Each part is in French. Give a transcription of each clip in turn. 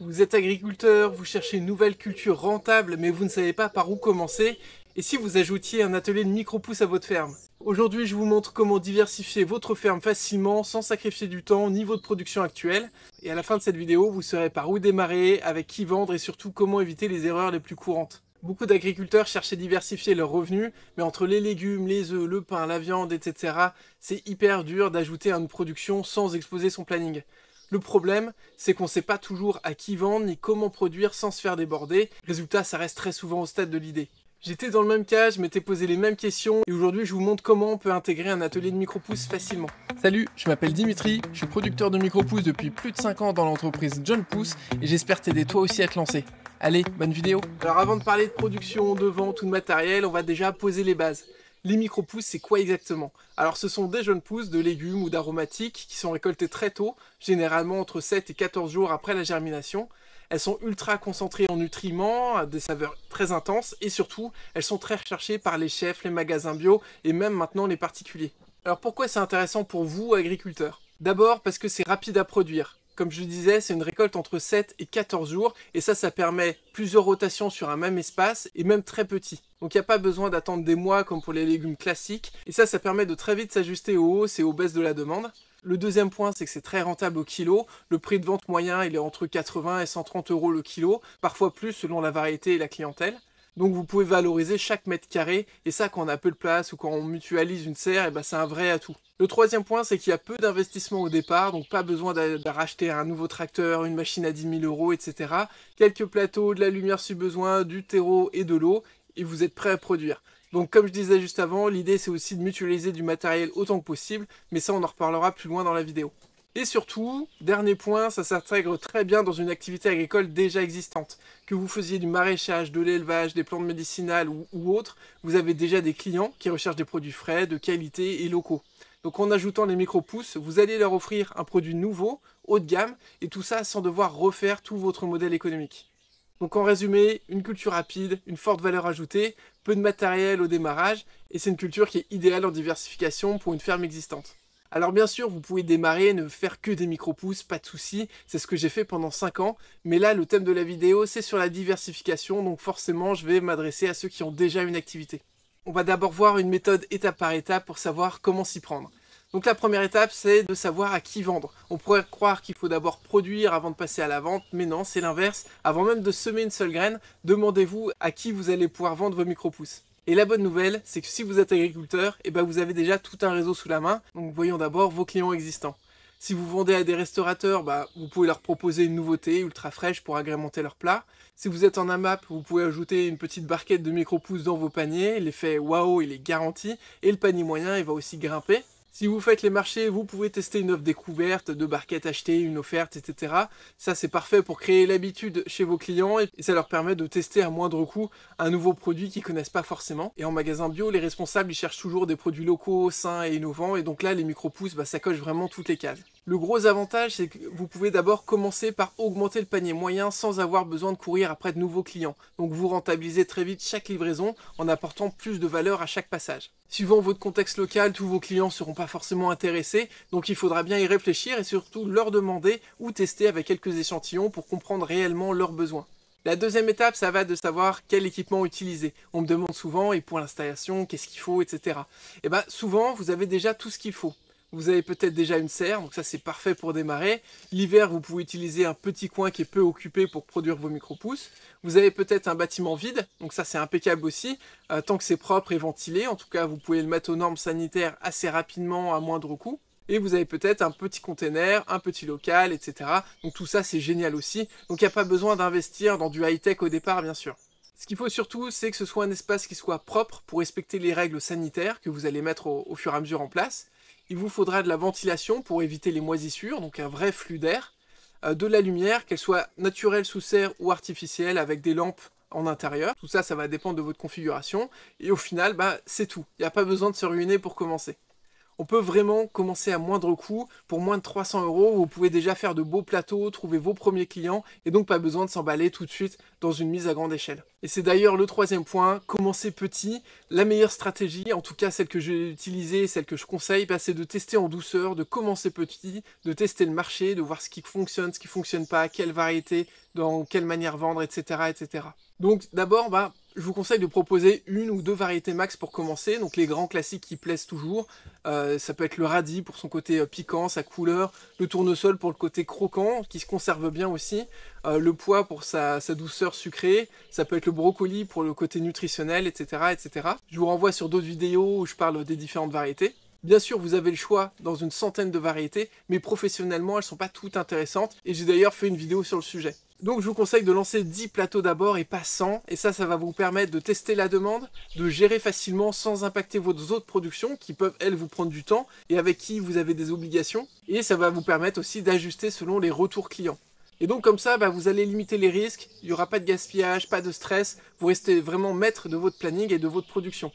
Vous êtes agriculteur, vous cherchez une nouvelle culture rentable, mais vous ne savez pas par où commencer. Et si vous ajoutiez un atelier de micro-pousses à votre ferme? Aujourd'hui, je vous montre comment diversifier votre ferme facilement, sans sacrifier du temps ni votre production actuelle. Et à la fin de cette vidéo, vous saurez par où démarrer, avec qui vendre et surtout comment éviter les erreurs les plus courantes. Beaucoup d'agriculteurs cherchent à diversifier leurs revenus, mais entre les légumes, les œufs, le pain, la viande, etc., c'est hyper dur d'ajouter à une production sans exposer son planning. Le problème, c'est qu'on ne sait pas toujours à qui vendre ni comment produire sans se faire déborder. Résultat, ça reste très souvent au stade de l'idée. J'étais dans le même cas, je m'étais posé les mêmes questions et aujourd'hui je vous montre comment on peut intégrer un atelier de micro-pousses facilement. Salut, je m'appelle Dimitri, je suis producteur de micro-pousses depuis plus de 5 ans dans l'entreprise John Pousse et j'espère t'aider toi aussi à te lancer. Allez, bonne vidéo. Alors avant de parler de production, de vente ou de matériel, on va déjà poser les bases. Les micro-pousses, c'est quoi exactement? Alors ce sont des jeunes pousses de légumes ou d'aromatiques qui sont récoltées très tôt, généralement entre 7 et 14 jours après la germination. Elles sont ultra concentrées en nutriments, des saveurs très intenses et surtout, elles sont très recherchées par les chefs, les magasins bio et même maintenant les particuliers. Alors pourquoi c'est intéressant pour vous, agriculteurs? D'abord parce que c'est rapide à produire. Comme je le disais, c'est une récolte entre 7 et 14 jours, et ça permet plusieurs rotations sur un même espace, et même très petit. Donc il n'y a pas besoin d'attendre des mois comme pour les légumes classiques, et ça permet de très vite s'ajuster aux hausses et aux baisses de la demande. Le deuxième point, c'est que c'est très rentable au kilo. Le prix de vente moyen, il est entre 80 et 130 euros le kilo, parfois plus selon la variété et la clientèle. Donc vous pouvez valoriser chaque mètre carré, et ça quand on a peu de place ou quand on mutualise une serre, c'est un vrai atout. Le troisième point, c'est qu'il y a peu d'investissement au départ, donc pas besoin de racheter un nouveau tracteur, une machine à 10 000 euros, etc. Quelques plateaux, de la lumière si besoin, du terreau et de l'eau, et vous êtes prêt à produire. Donc comme je disais juste avant, l'idée c'est aussi de mutualiser du matériel autant que possible, mais ça on en reparlera plus loin dans la vidéo. Et surtout, dernier point, ça s'intègre très bien dans une activité agricole déjà existante. Que vous faisiez du maraîchage, de l'élevage, des plantes médicinales ou autres, vous avez déjà des clients qui recherchent des produits frais, de qualité et locaux. Donc en ajoutant les micro-pousses, vous allez leur offrir un produit nouveau, haut de gamme, et tout ça sans devoir refaire tout votre modèle économique. Donc en résumé, une culture rapide, une forte valeur ajoutée, peu de matériel au démarrage, et c'est une culture qui est idéale en diversification pour une ferme existante. Alors bien sûr, vous pouvez démarrer, ne faire que des micro-pousses, pas de souci, c'est ce que j'ai fait pendant 5 ans, mais là le thème de la vidéo c'est sur la diversification, donc forcément je vais m'adresser à ceux qui ont déjà une activité. On va d'abord voir une méthode étape par étape pour savoir comment s'y prendre. Donc la première étape, c'est de savoir à qui vendre. On pourrait croire qu'il faut d'abord produire avant de passer à la vente, mais non, c'est l'inverse. Avant même de semer une seule graine, demandez-vous à qui vous allez pouvoir vendre vos micro-pousses. Et la bonne nouvelle, c'est que si vous êtes agriculteur, vous avez déjà tout un réseau sous la main, donc voyons d'abord vos clients existants. Si vous vendez à des restaurateurs, vous pouvez leur proposer une nouveauté ultra fraîche pour agrémenter leur plat. Si vous êtes en AMAP, vous pouvez ajouter une petite barquette de micro-pousses dans vos paniers, l'effet waouh il est garanti, et le panier moyen il va aussi grimper. Si vous faites les marchés, vous pouvez tester une offre découverte, de barquettes achetées, une offerte, etc. Ça c'est parfait pour créer l'habitude chez vos clients et ça leur permet de tester à moindre coût un nouveau produit qu'ils connaissent pas forcément. Et en magasin bio, les responsables ils cherchent toujours des produits locaux, sains et innovants et donc là les micro-pousses ça coche vraiment toutes les cases. Le gros avantage, c'est que vous pouvez d'abord commencer par augmenter le panier moyen sans avoir besoin de courir après de nouveaux clients. Donc vous rentabilisez très vite chaque livraison en apportant plus de valeur à chaque passage. Suivant votre contexte local, tous vos clients ne seront pas forcément intéressés, donc il faudra bien y réfléchir et surtout leur demander ou tester avec quelques échantillons pour comprendre réellement leurs besoins. La deuxième étape, ça va de savoir quel équipement utiliser. On me demande souvent, et pour l'installation, qu'est-ce qu'il faut, etc. Souvent, vous avez déjà tout ce qu'il faut. Vous avez peut-être déjà une serre, donc ça c'est parfait pour démarrer. L'hiver, vous pouvez utiliser un petit coin qui est peu occupé pour produire vos micro-pousses. Vous avez peut-être un bâtiment vide, donc ça c'est impeccable aussi, tant que c'est propre et ventilé. En tout cas, vous pouvez le mettre aux normes sanitaires assez rapidement à moindre coût. Et vous avez peut-être un petit container, un petit local, etc. Donc tout ça c'est génial aussi. Donc il n'y a pas besoin d'investir dans du high-tech au départ, bien sûr. Ce qu'il faut surtout, c'est que ce soit un espace qui soit propre pour respecter les règles sanitaires que vous allez mettre au fur et à mesure en place. Il vous faudra de la ventilation pour éviter les moisissures, donc un vrai flux d'air, de la lumière, qu'elle soit naturelle sous serre ou artificielle avec des lampes en intérieur. Tout ça, ça va dépendre de votre configuration. Et au final, c'est tout. Il n'y a pas besoin de se ruiner pour commencer. On peut vraiment commencer à moindre coût. Pour moins de 300 €, vous pouvez déjà faire de beaux plateaux, trouver vos premiers clients et donc pas besoin de s'emballer tout de suite dans une mise à grande échelle. Et c'est d'ailleurs le troisième point, commencer petit. La meilleure stratégie, en tout cas celle que j'ai utilisée, celle que je conseille, c'est de tester en douceur, de commencer petit, de tester le marché, de voir ce qui fonctionne pas, quelle variété, dans quelle manière vendre, etc. etc. Donc d'abord, je vous conseille de proposer une ou deux variétés max pour commencer, donc les grands classiques qui plaisent toujours. Ça peut être le radis pour son côté piquant, sa couleur, le tournesol pour le côté croquant, qui se conserve bien aussi, le pois pour sa douceur sucrée, ça peut être le brocoli pour le côté nutritionnel, etc. etc. Je vous renvoie sur d'autres vidéos où je parle des différentes variétés. Bien sûr, vous avez le choix dans une centaine de variétés, mais professionnellement, elles ne sont pas toutes intéressantes, et j'ai d'ailleurs fait une vidéo sur le sujet. Donc je vous conseille de lancer 10 plateaux d'abord et pas 100, et ça va vous permettre de tester la demande, de gérer facilement sans impacter vos autres productions, qui peuvent, elles, vous prendre du temps, et avec qui vous avez des obligations, et ça va vous permettre aussi d'ajuster selon les retours clients. Et donc comme ça, vous allez limiter les risques, il n'y aura pas de gaspillage, pas de stress, vous restez vraiment maître de votre planning et de votre production.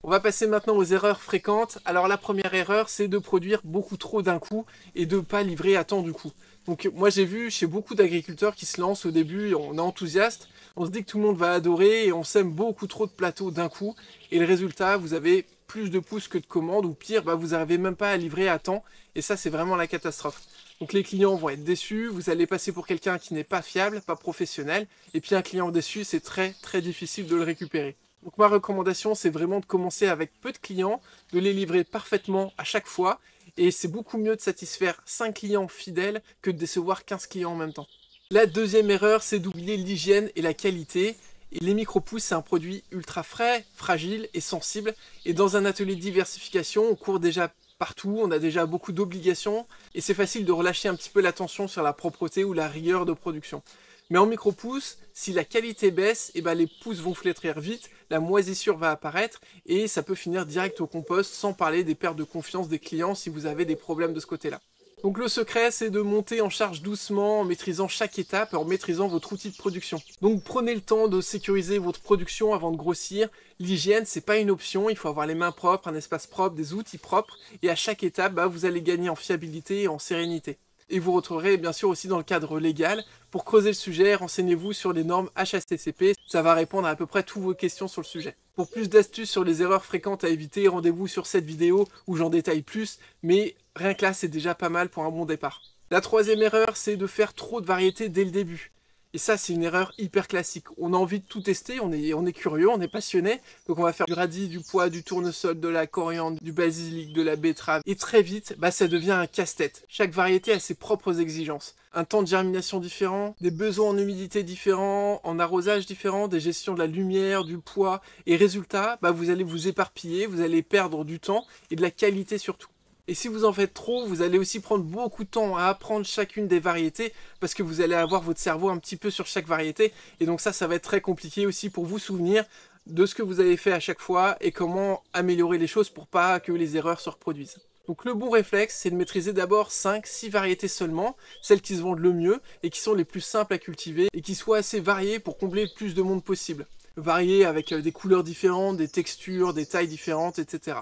On va passer maintenant aux erreurs fréquentes. Alors la première erreur, c'est de produire beaucoup trop d'un coup et de ne pas livrer à temps du coup. Donc moi j'ai vu chez beaucoup d'agriculteurs qui se lancent au début, on est enthousiaste, on se dit que tout le monde va adorer et on sème beaucoup trop de plateaux d'un coup. Et le résultat, vous avez plus de pouces que de commandes ou pire, vous n'arrivez même pas à livrer à temps. Et ça c'est vraiment la catastrophe. Donc les clients vont être déçus, vous allez passer pour quelqu'un qui n'est pas fiable, pas professionnel. Et puis un client déçu, c'est très très difficile de le récupérer. Donc ma recommandation, c'est vraiment de commencer avec peu de clients, de les livrer parfaitement à chaque fois, et c'est beaucoup mieux de satisfaire 5 clients fidèles que de décevoir 15 clients en même temps. La deuxième erreur, c'est d'oublier l'hygiène et la qualité. Et les micro-pousses, c'est un produit ultra frais, fragile et sensible, et dans un atelier de diversification, on court déjà partout, on a déjà beaucoup d'obligations, et c'est facile de relâcher un petit peu l'attention sur la propreté ou la rigueur de production. Mais en micro-pousses, si la qualité baisse, les pousses vont flétrir vite, la moisissure va apparaître et ça peut finir direct au compost, sans parler des pertes de confiance des clients si vous avez des problèmes de ce côté-là. Donc le secret, c'est de monter en charge doucement, en maîtrisant chaque étape, en maîtrisant votre outil de production. Donc prenez le temps de sécuriser votre production avant de grossir. L'hygiène, c'est pas une option, il faut avoir les mains propres, un espace propre, des outils propres, et à chaque étape, vous allez gagner en fiabilité et en sérénité. Et vous retrouverez bien sûr aussi dans le cadre légal. Pour creuser le sujet, renseignez-vous sur les normes HACCP, ça va répondre à peu près toutes vos questions sur le sujet. Pour plus d'astuces sur les erreurs fréquentes à éviter, rendez-vous sur cette vidéo où j'en détaille plus, mais rien que là c'est déjà pas mal pour un bon départ. La troisième erreur, c'est de faire trop de variétés dès le début. Et ça, c'est une erreur hyper classique. On a envie de tout tester, on est curieux, on est passionné. Donc on va faire du radis, du pois, du tournesol, de la coriandre, du basilic, de la betterave. Et très vite, ça devient un casse-tête. Chaque variété a ses propres exigences. Un temps de germination différent, des besoins en humidité différents, en arrosage différent, des gestions de la lumière, du poids. Et résultat, vous allez vous éparpiller, vous allez perdre du temps et de la qualité surtout. Et si vous en faites trop, vous allez aussi prendre beaucoup de temps à apprendre chacune des variétés parce que vous allez avoir votre cerveau un petit peu sur chaque variété. Et donc ça va être très compliqué aussi pour vous souvenir de ce que vous avez fait à chaque fois et comment améliorer les choses pour pas que les erreurs se reproduisent. Donc le bon réflexe, c'est de maîtriser d'abord 5-6 variétés seulement, celles qui se vendent le mieux et qui sont les plus simples à cultiver et qui soient assez variées pour combler le plus de monde possible. Variées avec des couleurs différentes, des textures, des tailles différentes, etc.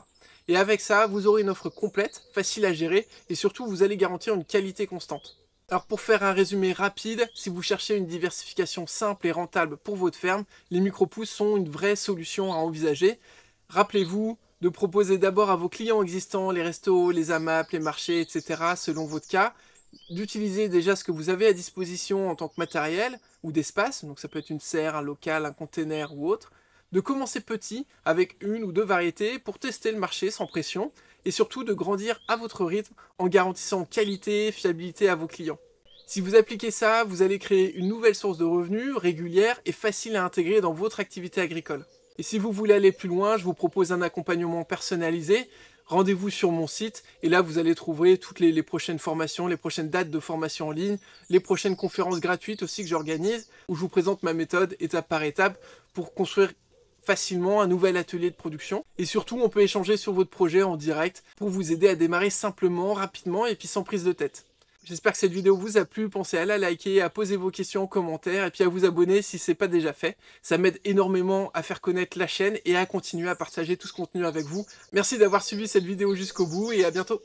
Et avec ça, vous aurez une offre complète, facile à gérer, et surtout vous allez garantir une qualité constante. Alors pour faire un résumé rapide, si vous cherchez une diversification simple et rentable pour votre ferme, les micro-pousses sont une vraie solution à envisager. Rappelez-vous de proposer d'abord à vos clients existants, les restos, les AMAP, les marchés, etc. selon votre cas, d'utiliser déjà ce que vous avez à disposition en tant que matériel ou d'espace, donc ça peut être une serre, un local, un container ou autre, de commencer petit avec une ou deux variétés pour tester le marché sans pression et surtout de grandir à votre rythme en garantissant qualité et fiabilité à vos clients. Si vous appliquez ça, vous allez créer une nouvelle source de revenus régulière et facile à intégrer dans votre activité agricole. Et si vous voulez aller plus loin, je vous propose un accompagnement personnalisé. Rendez-vous sur mon site et là vous allez trouver toutes les prochaines formations, les prochaines dates de formation en ligne, les prochaines conférences gratuites aussi que j'organise où je vous présente ma méthode étape par étape pour construire facilement un nouvel atelier de production. Et surtout, on peut échanger sur votre projet en direct pour vous aider à démarrer simplement, rapidement et puis sans prise de tête. J'espère que cette vidéo vous a plu, pensez à la liker, à poser vos questions en commentaire et puis à vous abonner si ce n'est pas déjà fait. Ça m'aide énormément à faire connaître la chaîne et à continuer à partager tout ce contenu avec vous. Merci d'avoir suivi cette vidéo jusqu'au bout et à bientôt.